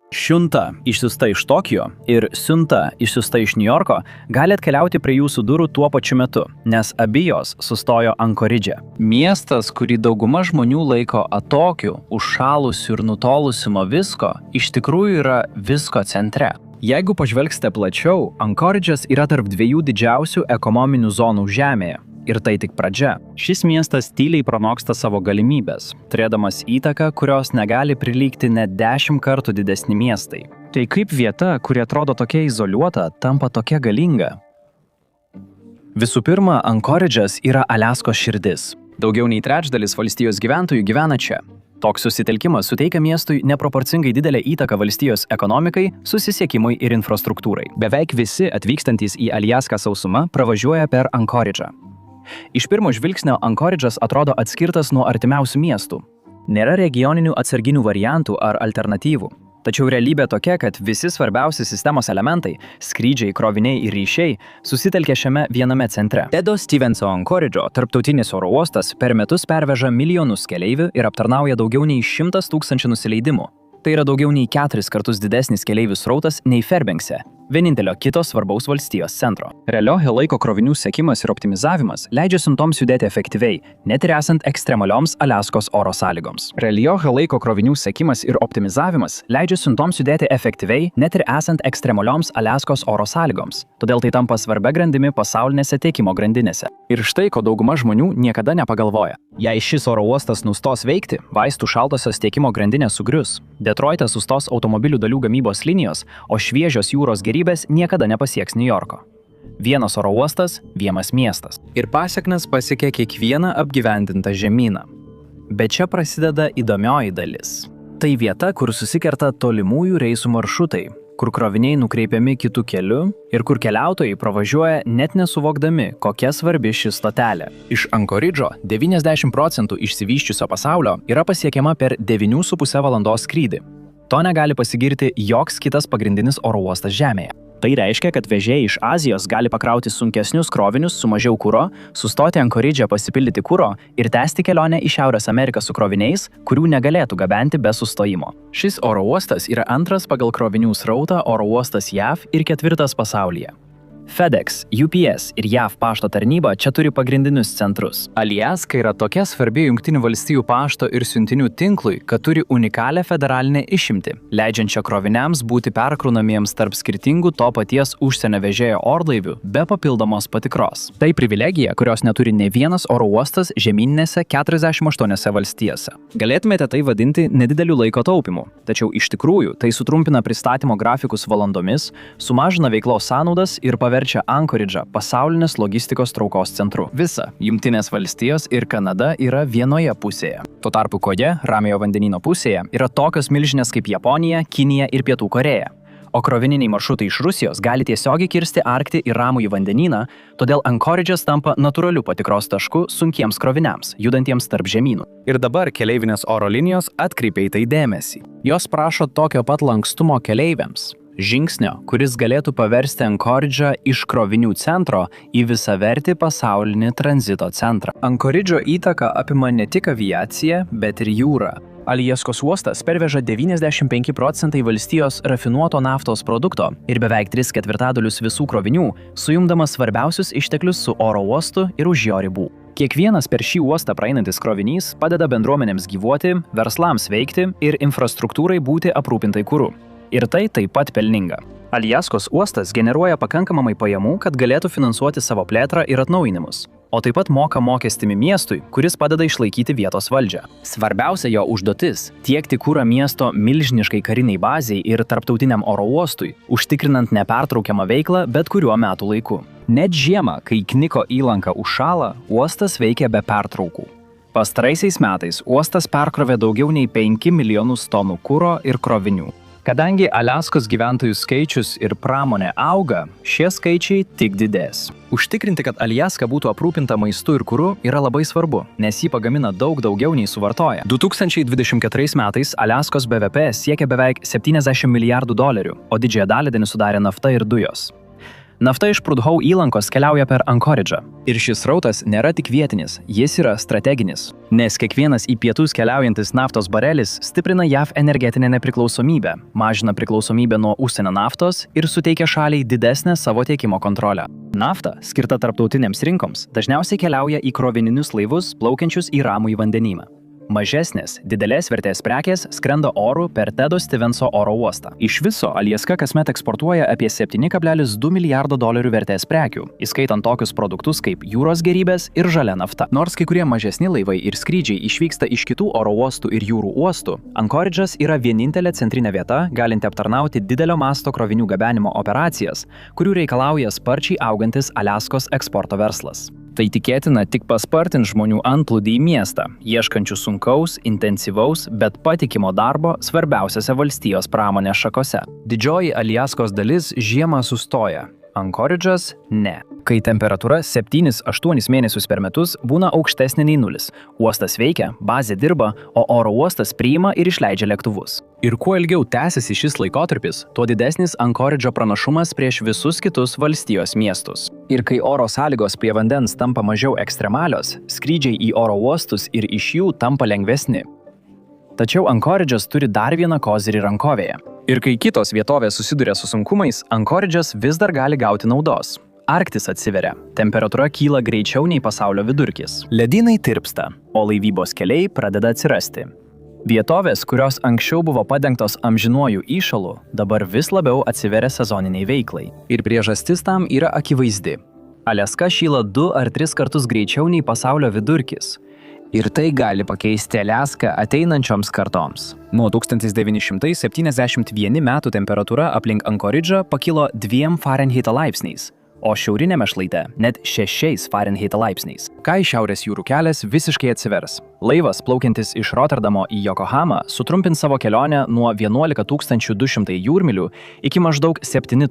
Siunta išsiųsta iš Tokijo ir siunta išsiųsta iš Niujorko gali atkeliauti prie jūsų durų tuo pačiu metu, nes abi jos sustojo Ankoridže. Miestas, kurį dauguma žmonių laiko atokiu, užšalusiu ir nutolusiu nuo visko, iš tikrųjų yra visko centre. Jeigu pažvelgsite plačiau, Ankoridžas yra tarp dviejų didžiausių ekonominių zonų Žemėje. Ir tai tik pradžia. Šis miestas tyliai pranoksta savo galimybės, turėdamas įtaką, kurios negali prilygti net 10 kartų didesni miestai. Tai kaip vieta, kuri atrodo tokia izoliuota, tampa tokia galinga? Visų pirma, Ankoridžas yra Aliaskos širdis. Daugiau nei trečdalis valstijos gyventojų gyvena čia. Toks susitelkimas suteikia miestui neproporcingai didelę įtaką valstijos ekonomikai, susisiekimui ir infrastruktūrai. Beveik visi atvykstantys į Aliaską sausumą pravažiuoja per Ankoridžą. Iš pirmo žvilgsnio Ankoridžas atrodo atskirtas nuo artimiausių miestų. Nėra regioninių atsarginių variantų ar alternatyvų. Tačiau realybė tokia, kad visi svarbiausi sistemos elementai – skrydžiai, kroviniai ir ryšiai – susitelkia šiame viename centre. Tedo Stevenso Ankoridžo tarptautinis oro uostas per metus perveža milijonus keleivių ir aptarnauja daugiau nei 100 000 nusileidimų. Tai yra daugiau nei 4 kartus didesnis keleivių srautas nei Fairbankse, vienintelio kito svarbaus valstijos centro. Realio laiko krovinių sekimas ir optimizavimas leidžia siuntoms judėti efektyviai, net ir esant ekstremalioms Aliaskos oro sąlygoms. Realio laiko krovinių sekimas ir optimizavimas leidžia siuntoms judėti efektyviai, net ir esant ekstremalioms Aliaskos oro sąlygoms. Todėl tai tampa svarbia grandimi pasaulinėse tiekimo grandinėse. Ir štai, ko dauguma žmonių niekada nepagalvoja. Jei šis oro uostas nustos veikti, vaistų šaltosios tiekimo grandinės sugrius. Detroite sustos automobilių dalių gamybos linijos, o šviežios jūros gėrybės niekada nepasieks Niujorko. Vienas oro uostas, vienas miestas. Ir pasekmes pasiekia kiekvieną apgyvendintą žemyną. Bet čia prasideda įdomioji dalis. Tai vieta, kur susikerta tolimųjų reisų maršrutai, kur kroviniai nukreipiami kitų kelių ir kur keliautojai pravažiuoja net nesuvokdami, kokia svarbi ši stotelė. Iš Ankoridžo 90% išsivysčiusio pasaulio yra pasiekiama per 9,5 valandos skrydį. To negali pasigirti joks kitas pagrindinis oro uostas Žemėje. Tai reiškia, kad vežėjai iš Azijos gali pakrauti sunkesnius krovinius su mažiau kuro, sustoti Ankoridže pasipildyti kuro ir tęsti kelionę į Šiaurės Ameriką su kroviniais, kurių negalėtų gabenti be sustojimo. Šis oro uostas yra antras pagal krovinių srautą oro uostas JAV ir 4. pasaulyje. FedEx, UPS ir JAV pašto tarnyba čia turi pagrindinius centrus. Aliaska yra tokia svarbi Jungtinių valstijų pašto ir siuntinių tinklui, kad turi unikalią federalinę išimtį, leidžiančią kroviniams būti perkraunamiems tarp skirtingų to paties užsienio vežėjo orlaivių be papildomos patikros. Tai privilegija, kurios neturi ne vienas oro uostas žemyninėse 48 valstijose. Galėtumėte tai vadinti nedideliu laiko taupimu, tačiau iš tikrųjų tai sutrumpina pristatymo grafikus valandomis, sumažina veiklos sąnaudas ir paverčia Ankoridžą pasaulinės logistikos traukos centru. Visa Jungtinės valstijos ir Kanada yra vienoje pusėje. Tuo tarpu koje, Ramiojo vandenyno pusėje, yra tokios milžinės kaip Japonija, Kinija ir Pietų Korėja. O krovininiai maršrutai iš Rusijos gali tiesiogiai kirsti Arktį ir Ramųjį vandenyną, todėl Ankoridžas tampa natūraliu patikros tašku sunkiems kroviniams, judantiems tarp žemynų. Ir dabar keleivinės oro linijos atkreipia į tai dėmesį. Jos prašo tokio pat lankstumo keleiviams. Žingsnio, kuris galėtų paversti Ankoridžą iš krovinių centro į visavertį pasaulinį tranzito centrą. Ankoridžo įtaka apima ne tik aviaciją, bet ir jūrą. Aliaskos uostas perveža 95% valstijos rafinuoto naftos produkto ir beveik 3/4 visų krovinių, sujungdamas svarbiausius išteklius su oro uostu ir už jo ribų. Kiekvienas per šį uostą praeinantis krovinys padeda bendruomenėms gyvuoti, verslams veikti ir infrastruktūrai būti aprūpintai kuru. Ir tai taip pat pelninga. Aliaskos uostas generuoja pakankamai pajamų, kad galėtų finansuoti savo plėtrą ir atnaujinimus, o taip pat moka mokestimi miestui, kuris padeda išlaikyti vietos valdžią. Svarbiausia jo užduotis – tiekti kurą miesto milžiniškai kariniai baziai ir tarptautiniam oro uostui, užtikrinant nepertraukiamą veiklą bet kuriuo metų laiku. Net žiemą, kai Kniko įlanka užšąla, uostas veikia be pertraukų. Pastaraisiais metais uostas perkrovė daugiau nei 5 milijonus tonų kuro ir krovinių. Kadangi Aliaskos gyventojų skaičius ir pramonė auga, šie skaičiai tik didės. Užtikrinti, kad Aliaska būtų aprūpinta maistu ir kuru, yra labai svarbu, nes jį pagamina daug daugiau nei suvartoja. 2024 metais Aliaskos BVP siekia beveik $70 milijardų, o didžiąją dalį sudarė nafta ir dujos. Nafta iš Prudhoe įlankos keliauja per Ankoridžą. Ir šis srautas nėra tik vietinis, jis yra strateginis. Nes kiekvienas į pietus keliaujantis naftos barelis stiprina JAV energetinę nepriklausomybę, mažina priklausomybę nuo užsienio naftos ir suteikia šaliai didesnę savo tiekimo kontrolę. Nafta, skirta tarptautinėms rinkoms, dažniausiai keliauja į krovininius laivus plaukiančius į Ramųjį vandenyną. Mažesnės, didelės vertės prekės skrenda oru per Tedo Stevenso oro uostą. Iš viso Aljaska kasmet eksportuoja apie $7,2 milijardo vertės prekių, įskaitant tokius produktus kaip jūros gėrybės ir žalia nafta. Nors kai kurie mažesni laivai ir skrydžiai išvyksta iš kitų oro uostų ir jūrų uostų, Ankoridžas yra vienintelė centrinė vieta, galinti aptarnauti didelio masto krovinių gabenimo operacijas, kurių reikalauja sparčiai augantis Aliaskos eksporto verslas. Tai tikėtina tik paspartins žmonių antplūdį į miestą, ieškančių sunkaus, intensyvaus, bet patikimo darbo svarbiausiose valstijos pramonės šakose. Didžioji Aliaskos dalis žiemą sustoja, Ankoridžas ne. Kai temperatūra 7-8 mėnesius per metus būna aukštesnė nei nulis. Uostas veikia, bazė dirba, o oro uostas priima ir išleidžia lėktuvus. Ir kuo ilgiau tęsiasi šis laikotarpis, tuo didesnis Ankoridžo pranašumas prieš visus kitus valstijos miestus. Ir kai oro sąlygos prie vandens tampa mažiau ekstremalios, skrydžiai į oro uostus ir iš jų tampa lengvesni. Tačiau Ankoridžas turi dar vieną kozirį rankovėje. Ir kai kitos vietovės susiduria su sunkumais, Ankoridžas vis dar gali gauti naudos. Arktis atsiveria, temperatūra kyla greičiau nei pasaulio vidurkis. Ledynai tirpsta, o laivybos keliai pradeda atsirasti. Vietovės, kurios anksčiau buvo padengtos amžinuoju įšalu, dabar vis labiau atsiveria sezoniniai veiklai. Ir priežastis tam yra akivaizdi. Aliaska šyla 2 ar 3 kartus greičiau nei pasaulio vidurkis. Ir tai gali pakeisti Aliaską ateinančioms kartoms. Nuo 1971 metų temperatūra aplink Ankoridžą pakilo 2 Fahrenheito laipsniais, o šiaurinėme šlaite net 6 Fahrenheito laipsniais. Kai šiaurės jūrų kelias visiškai atsivers. Laivas, plaukiantis iš Rotterdamo į Yokohamą, sutrumpins savo kelionę nuo 11 200 jūrmilių iki maždaug 7 000,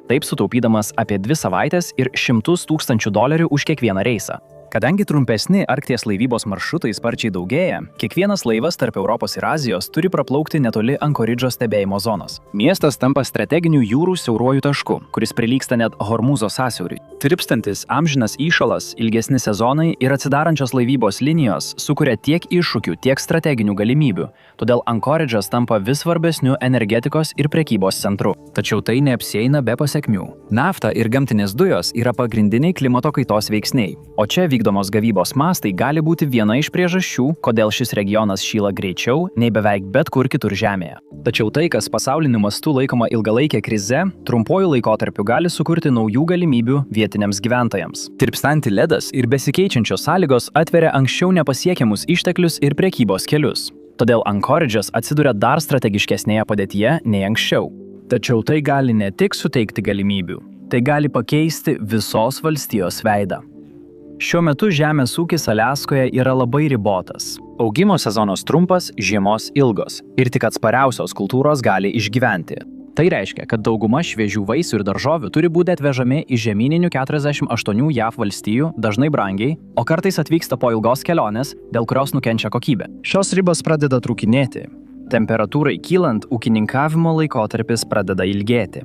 taip sutaupydamas apie 2 savaites ir $100 000 už kiekvieną reisą. Kadangi trumpesni Arkties laivybos maršrutai sparčiai daugėja, kiekvienas laivas tarp Europos ir Azijos turi praplaukti netoli Ankoridžo stebėjimo zonos. Miestas tampa strateginiu jūrų siauruoju tašku, kuris prilygsta net Hormūzo sąsiauriui. Tirpstantis amžinas įšalas, ilgesni sezonai ir atsidarančios laivybos linijos sukuria tiek iššūkių, tiek strateginių galimybių, todėl Ankoridžas tampa vis svarbesniu energetikos ir prekybos centru. Tačiau tai neapsieina be pasekmių. Nafta ir gamtinės dujos yra pagrindiniai klimato kaitos veiksniai, o čia vykdomos gavybos mastai gali būti viena iš priežasčių, kodėl šis regionas šyla greičiau nei beveik bet kur kitur Žemėje. Tačiau tai, kas pasauliniu mastu laikoma ilgalaikė krize, trumpuoju laikotarpiu gali sukurti naujų galimybių vietiniams gyventojams. Tirpstanti ledas ir besikeičiančios sąlygos atveria anksčiau nepasiekiamus išteklius ir prekybos kelius. Todėl Ankoridžas atsiduria dar strategiškesnėje padėtyje nei anksčiau. Tačiau tai gali ne tik suteikti galimybių, tai gali pakeisti visos valstijos veidą. Šiuo metu žemės ūkis Aliaskoje yra labai ribotas. Augimo sezonas trumpas, žiemos ilgos ir tik atspariausios kultūros gali išgyventi. Tai reiškia, kad dauguma šviežių vaisių ir daržovių turi būti atvežami iš žemyninių 48 JAV valstijų, dažnai brangiai, o kartais atvyksta po ilgos kelionės, dėl kurios nukenčia kokybė. Šios ribos pradeda trūkinėti. Temperatūrai kylant, ūkininkavimo laikotarpis pradeda ilgėti.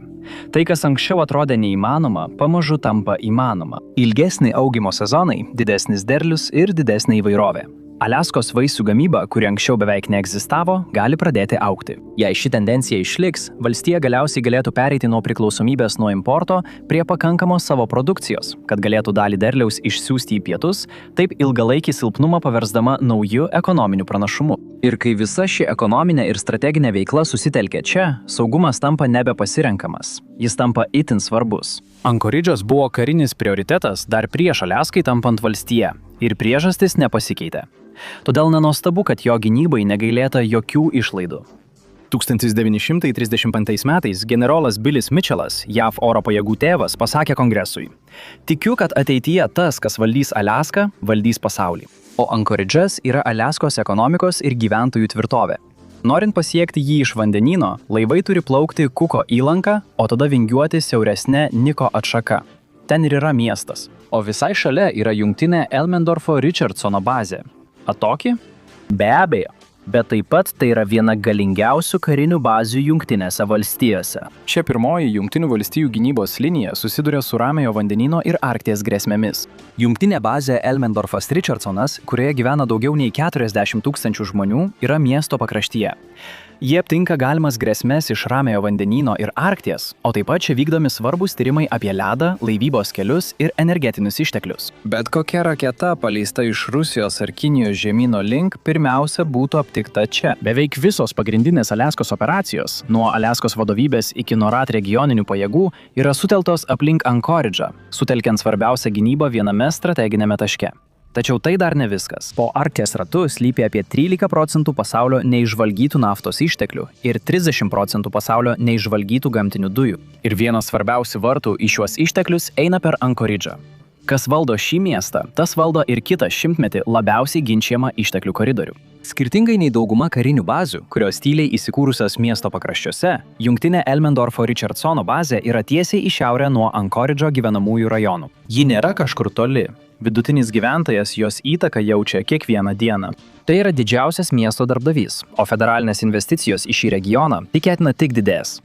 Tai, kas anksčiau atrodė neįmanoma, pamažu tampa įmanoma. Ilgesni augimo sezonai, didesnis derlius ir didesnė įvairovė. Aliaskos vaisių gamyba, kuri anksčiau beveik neegzistavo, gali pradėti augti. Jei ši tendencija išliks, valstija galiausiai galėtų pereiti nuo priklausomybės nuo importo prie pakankamos savo produkcijos, kad galėtų dalį derliaus išsiųsti į pietus, taip ilgalaikį silpnumą paversdama nauju ekonominiu pranašumu. Ir kai visa ši ekonominė ir strateginė veikla susitelkia čia, saugumas tampa nebepasirenkamas. Jis tampa itin svarbus. Ankoridžas buvo karinis prioritetas dar prieš Aliaskai tampant valstija, ir priežastis nepasikeitė. Todėl nenuostabu, kad jo gynybai negailėta jokių išlaidų. 1935 metais generolas Billis Mitchellas, JAV oro pajėgų tėvas, pasakė kongresui: "Tikiu, kad ateityje tas, kas valdys Aliaską, valdys pasaulį." O Ankoridžas yra Aliaskos ekonomikos ir gyventojų tvirtovė. Norint pasiekti jį iš vandenyno, laivai turi plaukti Kuko įlanką, o tada vingiuoti siauresne Niko atšaka. Ten ir yra miestas. O visai šalia yra jungtinė Elmendorfo Richardsono bazė. Atoki? Be abejo. bet taip pat tai yra viena galingiausių karinių bazių Jungtinėse valstijose. Šia pirmoji Jungtinių valstijų gynybos linija susiduria su Ramiojo vandenyno ir Arkties grėsmėmis. Jungtinė bazė Elmendorfas Richardsonas, kurioje gyvena daugiau nei 40 000 žmonių, yra miesto pakraštyje. Jie aptinka galimas grėsmės iš Ramiojo vandenyno ir Arkties, o taip pat čia vykdomi svarbūs tyrimai apie ledą, laivybos kelius ir energetinius išteklius. Bet kokia raketa paleista iš Rusijos ar Kinijos žemyno link pirmiausia būtų aptikta čia. Beveik visos pagrindinės Aliaskos operacijos, nuo Aliaskos vadovybės iki NORAD regioninių pajėgų, yra suteltos aplink Ankoridžą, sutelkiant svarbiausią gynybą viename strateginėme taške. Tačiau tai dar ne viskas. Po Arkties ratu slypi apie 13% pasaulio neižvalgytų naftos išteklių ir 30% pasaulio neižvalgytų gamtinių dujų. Ir vienas svarbiausių vartų į šiuos išteklius eina per Ankoridžą. Kas valdo šį miestą, tas valdo ir kitą šimtmetį labiausiai ginčiamą išteklių koridorių. Skirtingai nei dauguma karinių bazių, kurios tyliai įsikūrusios miesto pakraščiuose, jungtinė Elmendorfo Richardsono bazė yra tiesiai į šiaurę nuo Ankoridžo gyvenamųjų rajonų. Ji nėra kažkur toli. Vidutinis gyventojas jos įtaką jaučia kiekvieną dieną. Tai yra didžiausias miesto darbdavys, o federalinės investicijos į šį regioną tikėtina tik didės.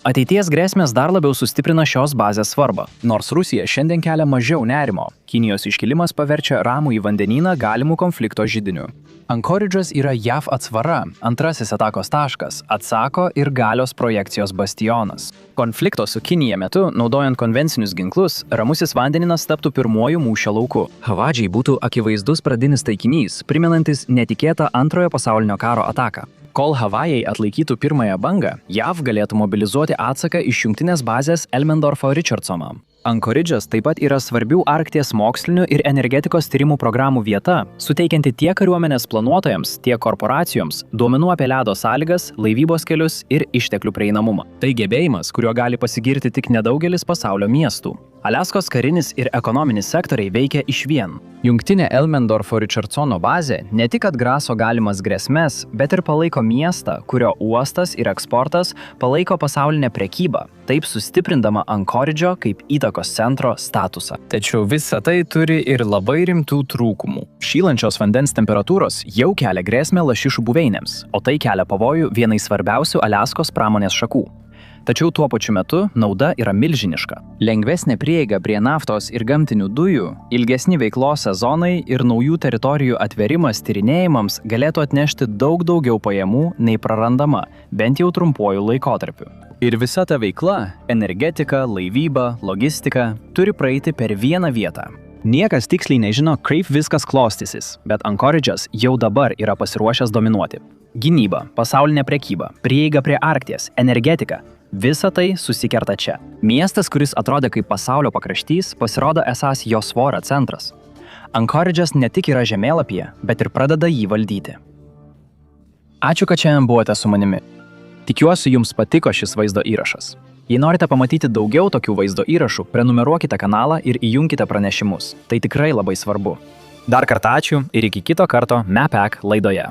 Ateities grėsmės dar labiau sustiprina šios bazės svarbą. Nors Rusija šiandien kelia mažiau nerimo, Kinijos iškilimas paverčia Ramųjį vandenyną galimų konflikto židiniu. Ankoridžas yra JAV atsvara, antrasis atakos taškas, atsako ir galios projekcijos bastionas. Konflikto su Kinija metu, naudojant konvencinius ginklus, Ramusis vandenynas taptų pirmuoju mūšio lauku. Havadžiai būtų akivaizdus pradinis taikinys, primenantis netikėtą Antrojo pasaulinio karo ataką. Kol Havajai atlaikytų pirmąją bangą, JAV galėtų mobilizuoti atsaką iš jungtinės bazės Elmendorfo Richardsono. Ankoridžas taip pat yra svarbių Arkties mokslinių ir energetikos tyrimų programų vieta, suteikianti tiek kariuomenės planuotojams, tiek korporacijoms duomenų apie ledo sąlygas, laivybos kelius ir išteklių prieinamumą. Tai gebėjimas, kuriuo gali pasigirti tik nedaugelis pasaulio miestų. Aliaskos karinis ir ekonominis sektoriai veikia išvien. Jungtinė Elmendorfo Richardsono bazė ne tik atgraso galimas grėsmes, bet ir palaiko miestą, kurio uostas ir eksportas palaiko pasaulinę prekybą, taip sustiprindama Ankoridžo kaip įtakos centro statusą. Tačiau visa tai turi ir labai rimtų trūkumų. Šylančios vandens temperatūros jau kelia grėsmę lašišų buveinėms, o tai kelia pavojų vienai svarbiausių Aliaskos pramonės šakų. Tačiau tuo pačiu metu nauda yra milžiniška. Lengvesnė prieiga prie naftos ir gamtinių dujų, ilgesni veiklos sezonai ir naujų teritorijų atverimas tyrinėjimams galėtų atnešti daug daugiau pajamų nei prarandama, bent jau trumpuoju laikotarpiu. Ir visa ta veikla – energetika, laivyba, logistika – turi praeiti per vieną vietą. Niekas tiksliai nežino, kaip viskas klostysis, bet Ankoridžas jau dabar yra pasiruošęs dominuoti. Gynyba, pasaulinė prekyba, prieiga prie Arkties, energetika – visa tai susikerta čia. Miestas, kuris atrodė kaip pasaulio pakraštys, pasirodo esąs jo svorio centras. Ankoridžas ne tik yra žemėlapyje, bet ir pradeda jį valdyti. Ačiū, kad šiandien buvote su manimi. Tikiuosi, jums patiko šis vaizdo įrašas. Jei norite pamatyti daugiau tokių vaizdo įrašų, prenumeruokite kanalą ir įjunkite pranešimus. Tai tikrai labai svarbu. Dar kartą ačiū ir iki kito karto MEPEC laidoje.